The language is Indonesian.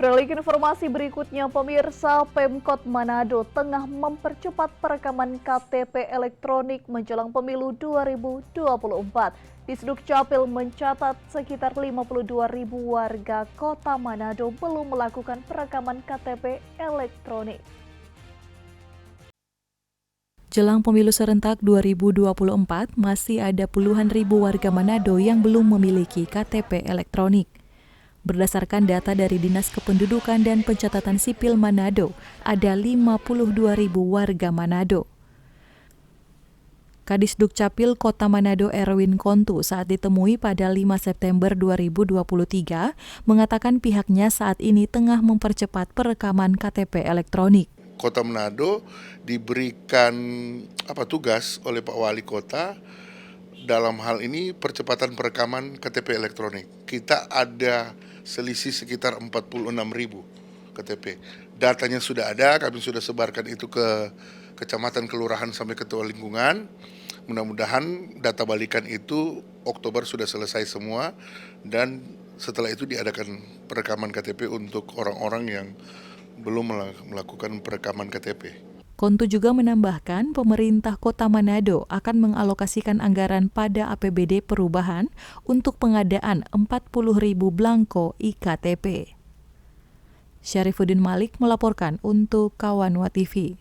Beralih ke informasi berikutnya, pemirsa, Pemkot Manado tengah mempercepat perekaman KTP elektronik menjelang pemilu 2024. Disduk Capil mencatat sekitar 52.000 warga kota Manado belum melakukan perekaman KTP elektronik. Jelang pemilu serentak 2024, masih ada puluhan ribu warga Manado yang belum memiliki KTP elektronik. Berdasarkan data dari Dinas Kependudukan dan Pencatatan Sipil Manado, ada 52.000 warga Manado. Kadisduk Capil Kota Manado Erwin Kontu saat ditemui pada 5 September 2023 mengatakan pihaknya saat ini tengah mempercepat perekaman KTP elektronik. Kota Manado diberikan tugas oleh Pak Wali Kota dalam hal ini percepatan perekaman KTP elektronik. Kita ada selisih sekitar 46.000 KTP. Datanya sudah ada, kami sudah sebarkan itu ke kecamatan, kelurahan sampai ketua lingkungan. Mudah-mudahan data balikan itu Oktober sudah selesai semua dan setelah itu diadakan perekaman KTP untuk orang-orang yang belum melakukan perekaman KTP. Kontu juga menambahkan pemerintah Kota Manado akan mengalokasikan anggaran pada APBD perubahan untuk pengadaan 40.000 belangko IKTP. Syarifuddin Malik melaporkan untuk Kawanwa TV.